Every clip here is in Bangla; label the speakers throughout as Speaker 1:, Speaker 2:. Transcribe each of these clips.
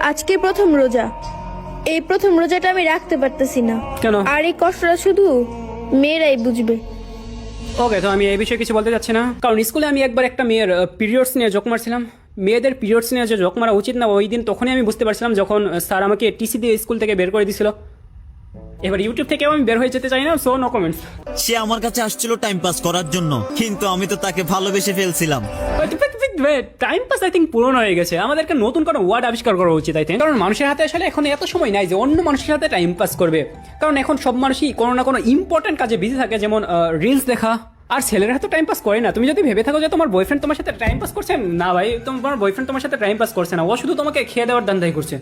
Speaker 1: আজকে প্রথম রোজা। এই প্রথম রোজাটা আমি রাখতে পারতেছি না।
Speaker 2: কেন?
Speaker 1: আর এই কষ্টটা শুধু মেয়েরাই বুঝবে।
Speaker 2: ওকে, তো আমি এই বিষয়ে কিছু বলতে চাচ্ছি না, কারণ স্কুলে আমি একবার একটা মেয়ের পিরিয়ডস নিয়ে জোক মারছিলাম। মেয়েদের পিরিয়ডস নিয়ে যে জোক মারা উচিত না ওই দিন, তখনই আমি বুঝতে পারছিলাম যখন স্যার আমাকে টিসি দিয়ে স্কুল থেকে বের করে দিয়েছিল। এবার ইউটিউব থেকেও আমি বের হয়ে যেতে চাই না, সো নো কমেন্টস।
Speaker 3: সে আমার কাছে আসছিল টাইম পাস করার জন্য, কিন্তু আমি তো তাকে ভালোবেসে ফেলছিলাম।
Speaker 2: টাইম পাস আই থিঙ্ক পুরনো হয়ে গেছে। আমাদেরকে নতুন কোনো ওয়ার্ড আবিষ্কার করা উচিত আই থিঙ্ক, কারণ মানুষের হাতে আসলে এখন এত সময় নাই যে অন্য মানুষের সাথে টাইম পাস করবে। কারণ এখন সব মানুষই কোনো না কোনো ইম্পর্টেন্ট কাজে বিজি থাকে, যেমন রিলস দেখা। আর ছেলেরা তো টাইম পাস করে না। তুমি যদি ভেবে থাকো যে তোমার বয়ফ্রেন্ড তোমার সাথে টাইম পাস করছে, না ভাই, তোমার বয়ফ্রেন্ড তোমার সাথে টাইম পাস করছে না, ও শুধু তোমাকে খেয়ে দেওয়ার ধান্দাই করছে।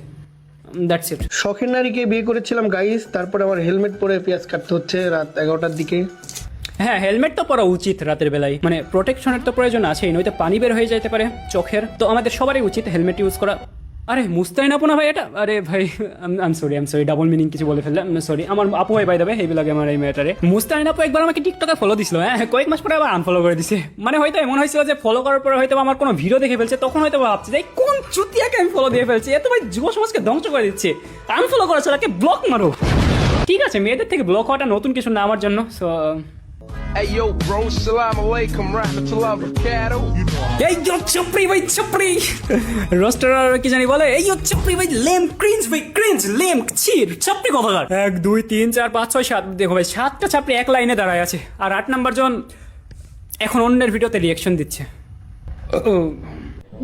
Speaker 2: That's it.
Speaker 4: শখের নারীকে বিয়ে করেছিলাম গাইস, তারপরে আমার হেলমেট পরে পেঁয়াজ কাটতে হচ্ছে রাত 11টার দিকে।
Speaker 2: হ্যাঁ, হেলমেট তো পরা উচিত রাতের বেলায়, মানে প্রোটেকশনের তো প্রয়োজন আছেই, নয়তো পানি বের হয়ে যেতে পারে চোখের। তো আমাদের সবারই উচিত হেলমেট ইউজ করা। আরে মুস্তাইন আপু না ভাই এটা? আরে ভাই I am sorry double meaning কিছু বলে ফেললাম, সরি। আমার আপু হয় বাই দেবে, এই লাগে আমার এই মেয়েটারে। মুস্তাইন আপু একবার আমাকে টিকটকে ফলো দিছিল, হ্যাঁ, কয়েক মাস পরে আবার আনফলো করে দিছে। মানে হয়তো এমন হয়েছিল যে ফলো করার পরে হয়তো আমার কোনো ভিডিও দেখে ফেলছে, তখন হয়তো ভাবছে যে কোন চুতিয়াকে আমি ফলো দিয়ে ফেলছি, এত ভাই যুব সমাজকে ধ্বংস করে দিচ্ছে। আনফলো করা ছাড়া ব্লক মারো। ঠিক আছে, মেয়েদের থেকে ব্লক হওয়াটা নতুন কিছু না আমার জন্য। So
Speaker 5: Hey yo, bro, salam alaikum, rahmatullah barakatuh.
Speaker 2: এই yo চপরি ভাই চপরি, রোস্টার কি জানি বলে, এই yo চপরি ভাই লেম ক্রিঞ্জ ভাই ক্রিঞ্জ লেম চির চপরি কথাকার। 1 2 3 4 5 6 7, দেখো ভাই 7টা চাপড়ি এক লাইনে দাঁড়ায় আছে, আর 8 নাম্বার জন এখন অন্যের ভিডিওতে রিঅ্যাকশন দিচ্ছে।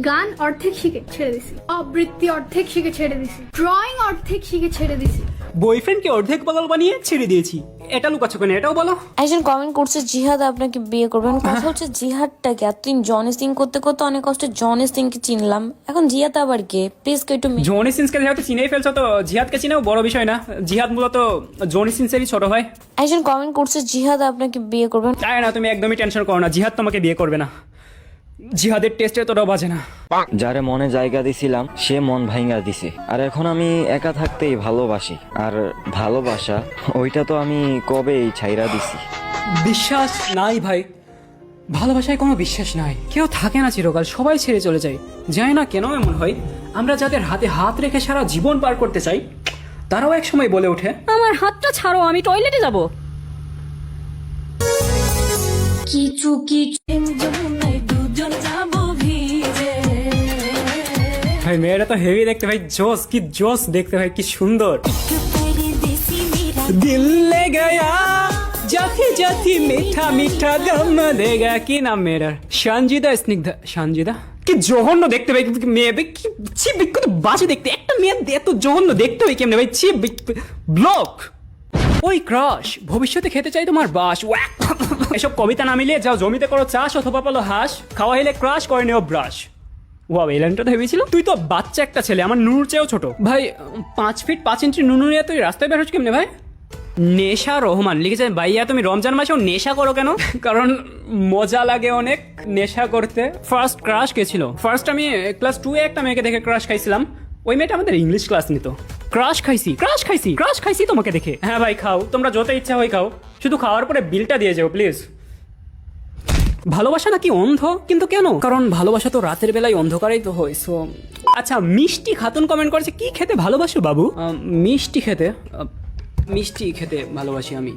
Speaker 6: গান অর্ধেক শিখে ছেড়ে দিছি, আবৃত্তি অর্ধেক শিখে ছেড়ে দিছি, ড্রয়িং অর্ধেক শিখে ছেড়ে দিছি,
Speaker 2: বয়ফ্রেন্ডকে অর্ধেক পাগল বানিয়ে ছেড়ে দিয়েছি। এটা লুকাচ্ছ কেন, এটাও বলো।
Speaker 7: একজন কমেন্ট করছে জিহাদ আপনাকে বিয়ে করবেন। কথা হচ্ছে জিহাদটাকে এতদিন জনি সিং করতে করতে অনেক কষ্টে জনি সিংকে চিনলাম, এখন জিহাদ আবার কে? প্লিজ কেউ একটু
Speaker 2: জনি সিন্সকে যেহেতু চিনেই ফেলছো, তো জিহাদকে চিনেও বড় বিষয় না। জিহাদ মূলত জনি সিন্সেরই ছোট ভাই।
Speaker 7: একজন কমেন্ট করছে জিহাদ আপনাকে বিয়ে করবেন।
Speaker 2: তাই না, তুমি একদমই টেনশন করো না, জিহাদ তোমাকে বিয়ে করবে না। জিহাদের টেস্টে তোরাও বাজে না।
Speaker 8: যারে মনে জায়গা দিছিলাম সে মন ভাঙা দিছে, আর এখন আমি একা থাকতেই ভালোবাসি, আর ভালোবাসা ওইটা তো আমি কবেই ছাইরা দিছি।
Speaker 2: বিশ্বাস নাই ভাই, ভালোবাসায় কোনো বিশ্বাস নাই। কেউ থাকে না চিরকাল, সবাই ছেড়ে চলে যায়। জানি না কেন এমন হয়, আমরা যাদের হাতে হাত রেখে সারা জীবন পার করতে চাই, তারাও এক সময় বলে ওঠে
Speaker 9: আমার হাতটা ছাড়ো, আমি টয়লেটে যাব।
Speaker 7: কিছু কিছু
Speaker 2: ভাই মেয়েরা তো হেভি দেখতে ভাই, জোস কি জোস দেখতে ভাই, কি সুন্দর। দিল লে গয়া জাতি জাতি মিঠা মিঠা গম দেগা। কি নাম মেয়েটার? সঞ্জিদা স্নিগ্ধা। সঞ্জিদা কি জঘন্য দেখতে ভাই, মেয়ে কি ছি, বিখ্যাত বাজে দেখতে। একটা মেয়ে এত জঘন্য দেখতে হয় কেমনে ভাই, ছি। ব্লক ওই ক্রাশ, ভবিষ্যতে খেতে চাই তোমার বাস। এসব কবিতা না মিলিয়ে যাও জমিতে করো চাষ, অথবা পালো হাঁস, খাওয়া হলে ক্রাশ করে নিও ব্রাশ। ওয়াও, এই লাইনটা ভেবেছিল। তুই তো বাচ্চা একটা ছেলে, আমার নুনুর চেয়েও ছোট ভাই। 5 ফিট 5 ইঞ্চি নুনু নিয়ে তুই রাস্তায় বের হচ্ছিস কেমনে ভাই? নেশা রহমান লিখেছেন, ভাইয়া তুমি রমজান মাসেও নেশা করো কেন? কারণ মজা লাগে অনেক নেশা করতে। ফার্স্ট ক্রাশ কে ছিল? ফার্স্ট আমি ক্লাস 2 এ একটা মেয়েকে দেখে ক্রাশ খাইছিলাম। ওই মেয়েটা আমাদের ইংলিশ ক্লাস নিত। ক্রাশ খাইছি তোমাকে দেখে। হ্যাঁ ভাই খাও, তোমরা যত ইচ্ছা হয় খাও, শুধু খাওয়ার পরে বিলটা দিয়ে যাও প্লিজ। ভালোবাসা নাকি অন্ধ? কিন্তু কেন? কারণ ভালোবাসা তো রাতের বেলায় অন্ধকারেই তো হয়। সো আচ্ছা, মিষ্টি খাতুন কমেন্ট করেছে, কি খেতে ভালোবাসো বাবু? মিষ্টি খেতে ভালোবাসি আমি।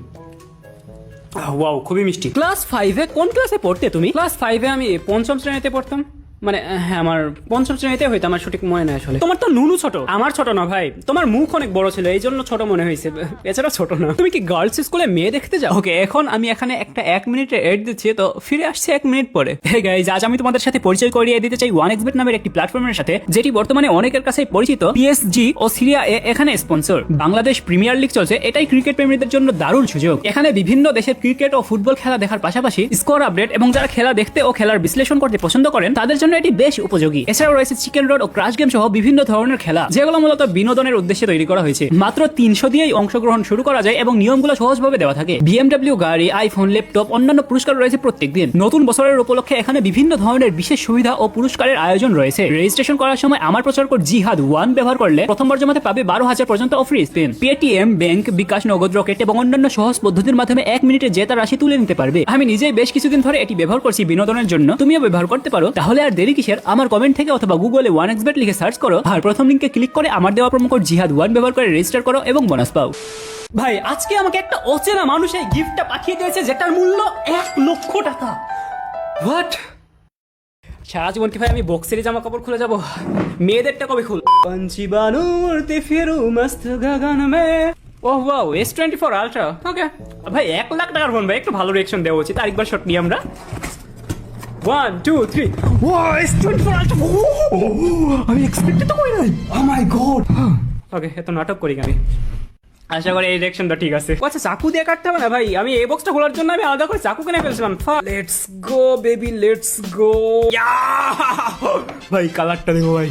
Speaker 2: ওয়াও, খুবই মিষ্টি। ক্লাস 5-এ কোন ক্লাসে পড়তে তুমি? ক্লাস 5-এ আমি 5ম শ্রেণীতে পড়তাম। মানে হ্যাঁ, আমার 5ম শ্রেণীতে হয়তো, আমার সঠিক মনে নেই আসলে। তোমার তো নুনু ছোট, আমার ছোট না ভাই। তোমার মুখ অনেক বড় ছিল, এই জন্য ছোট মনে হয়েছে, এছাড়া ছোট না। তুমি কি গার্লস স্কুলে মেয়ে দেখতে যাও? ওকে, এখন আমি এখানে একটা 1 মিনিটের এড দিচ্ছি, তো ফিরে আসছে 1 মিনিট পরে। হে গাইজ, আজ আমি তোমাদের সাথে পরিচয় করিয়ে দিতে চাই 1xBet নামের একটি প্ল্যাটফর্মের সাথে, যেটি বর্তমানে অনেকের কাছে পরিচিত। পিএসজি ও সিরিয়া এ এখানে স্পন্সর। বাংলাদেশ প্রিমিয়ার লিগ চলছে, এটাই ক্রিকেট প্রেমীদের জন্য দারুণ সুযোগ। এখানে বিভিন্ন দেশের ক্রিকেট ও ফুটবল খেলা দেখার পাশাপাশি স্কোর আপডেট এবং যারা খেলা দেখতে ও খেলার বিশ্লেষণ করতে পছন্দ করেন তাদের জন্য এটি বেশ উপযোগী। এছাড়াও রয়েছে চিকেন রোড ও ক্রাশ গেম সহ বিভিন্ন ধরনের খেলা, যেগুলো মূলত বিনোদনের উদ্দেশ্যে তৈরি করা হয়েছে। মাত্র 300 দিয়েই অংশগ্রহণ শুরু করা যায় এবং নিয়মগুলো সহজভাবে দেওয়া থাকে। BMW গাড়ি, আইফোন, ল্যাপটপ, অন্যান্য পুরস্কার রয়েছে প্রত্যেকদিন। নতুন বছরের উপলক্ষে এখানে বিভিন্ন ধরনের বিশেষ সুবিধা ও পুরস্কারের আয়োজন রয়েছে। রেজিস্ট্রেশন করার সময় আমার প্রচার কোড জিহাদ 1 ব্যবহার করলে প্রথমবার জমাতে পাবে 12,000 পর্যন্ত ফ্রি স্পিন। পেটিএম, ব্যাংক, বিকাশ, নগদ, রকেট এবং অন্যান্য সহজ পদ্ধতির মাধ্যমে 1 মিনিটে জেতা রাশি তুলে নিতে পারবে। আমি নিজেই বেশ কিছুদিন ধরে এটি ব্যবহার করছি বিনোদনের জন্য, তুমিও ব্যবহার করতে পারো। তাহলে আর দেরি কিসের, আমার কমেন্ট থেকে অথবা গুগলে 1xbet লিখে সার্চ করো আর প্রথম লিঙ্কে ক্লিক করে আমার দেওয়া প্রোমো কোড জিহাদ1 ব্যবহার করে রেজিস্টার করো এবং বোনাস পাও। ভাই আজকে আমাকে একটা অচেনা মানুষ এই গিফটটা পাঠিয়ে দিয়েছে যেটার মূল্য 1 লক্ষ টাকা। হোয়াট? সারা জীবন কি ভাই আমি বক্সেরই জামা কাপড় খুলে যাবো? মেয়েদেরটা কবে খুল? পঞ্চি বানু উড়তে ফিরু মস্ত গগন মে। ওহ ওয়াও, S24 আলট্রা। ওকে ভাই 1 লাখ টাকার ফোন ভাই, একটু ভালো রিঅ্যাকশন দেওয়া উচিত। আরেকবার শট নিই আমরা। 1 2 3। Wow, S24 ultra. আমি এক্সপেক্টেড তো করি নাই। ও মাই গড। ওকে, এত নাটক করি আমি। আশা করি এই রিঅ্যাকশনটা ঠিক আছে। আচ্ছা চাকু দিয়ে কাটতে হবে না ভাই, আমি এই বক্সটা খোলার জন্য আমি আলাদা করে চাকু কিনে ফেলছিলাম। Let's go baby, let's go. ভাই কালারটা দেখো ভাই,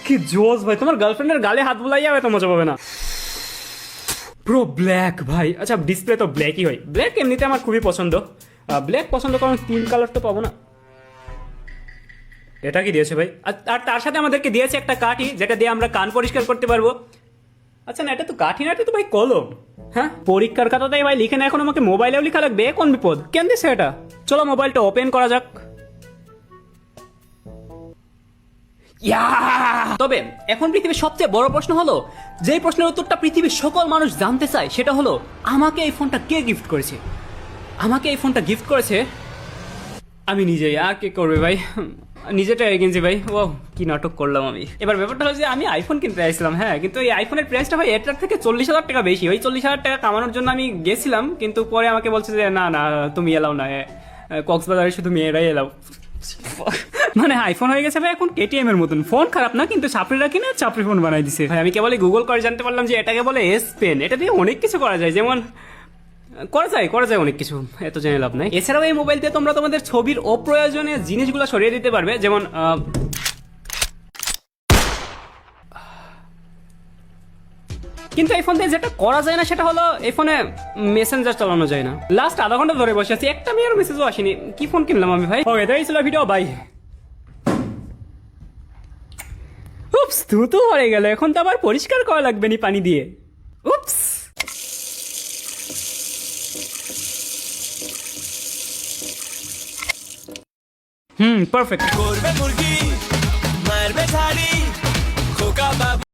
Speaker 2: কি জোস ভাই। তোমার গার্লফ্রেন্ডের গালে হাত বুলাইয়া এত মজা পাবে না। পুরো ব্ল্যাক ভাই। আচ্ছা ডিসপ্লে তো ব্ল্যাকই হয়, ব্ল্যাক এমনিতে আমার খুবই পছন্দ। ব্ল্যাক পছন্দ কারণ 3 কালার তো পাবো না। এটা কি দিয়েছে ভাই? আর তার সাথে আমাদেরকে দিয়েছে একটা কাঠি, যেটা দিয়ে আমরা কান পরিষ্কার করতে পারবো। আচ্ছা না, এটা তো কাঠি না, এটা তো ভাই কলম। হ্যাঁ, পরীক্ষার খাতাটাই ভাই লিখে না, এখন আমাকে মোবাইলেও লেখা লাগবে। কোন বিপদ, কেন দিছে এটা? চলো মোবাইলটা ওপেন করা যাক। তবে এখন পৃথিবীর সবচেয়ে বড় প্রশ্ন হলো, যেই প্রশ্নের উত্তরটা পৃথিবীর সকল মানুষ জানতে চায়, সেটা হলো আমাকে এই ফোনটা কে গিফট করেছে? আমাকে এই ফোনটা গিফট করেছে আমি নিজেই। আর কে করবে ভাই? নিজেটা কিনছি ভাই। ও কি নাটক করলাম আমি। এবার ব্যাপারটা হলো যে আমি আইফোন কিনতে চাইছিলাম, হ্যাঁ, কিন্তু এই আইফোনের প্রাইসটা ভাই এটার থেকে 40,000 টাকা বেশি। ওই 40,000 টাকা কামানোর জন্য আমি গেছিলাম, কিন্তু পরে আমাকে বলছে যে না না তুমি এলাও না, কক্সবাজারে শুধু মেয়েরাই এলাও। মানে আইফোন হয়ে গেছে ভাই এখন KTM এর মতন। ফোন খারাপ না, কিন্তু চাপড়িরা কিনে চাপড়ি ফোন বানাই দিছে ভাই। আমি কেবল গুগল করে জানতে পারলাম যে এটাকে বলে S Pen। এটা দিয়ে অনেক কিছু করা যায়, যেমন করা যায় অনেক কিছু, এত জেনে লাভ নাই। এছাড়াও এই মোবাইল দিয়ে তোমরা তোমাদের ছবির অপ্রয়োজনীয় জিনিসগুলো সরিয়ে দিতে পারবে, যেমন কিন্তু এই ফোন দিয়ে যেটা করা যায় না সেটা হলো এই ফোনে মেসেঞ্জার চালানো যায় না। লাস্ট আধা ঘন্টা ধরে বসে আছি, একটা মেয়ের মেসেজও আসেনি। কি ফোন কিনলাম আমি ভাই। ওকে, এটাই ছিল ভিডিও, বাই। উপস, তো হয়ে গেল। এখন তো আবার পরিষ্কার করা লাগবে নি পানি দিয়ে। উপস। পারফেক্ট।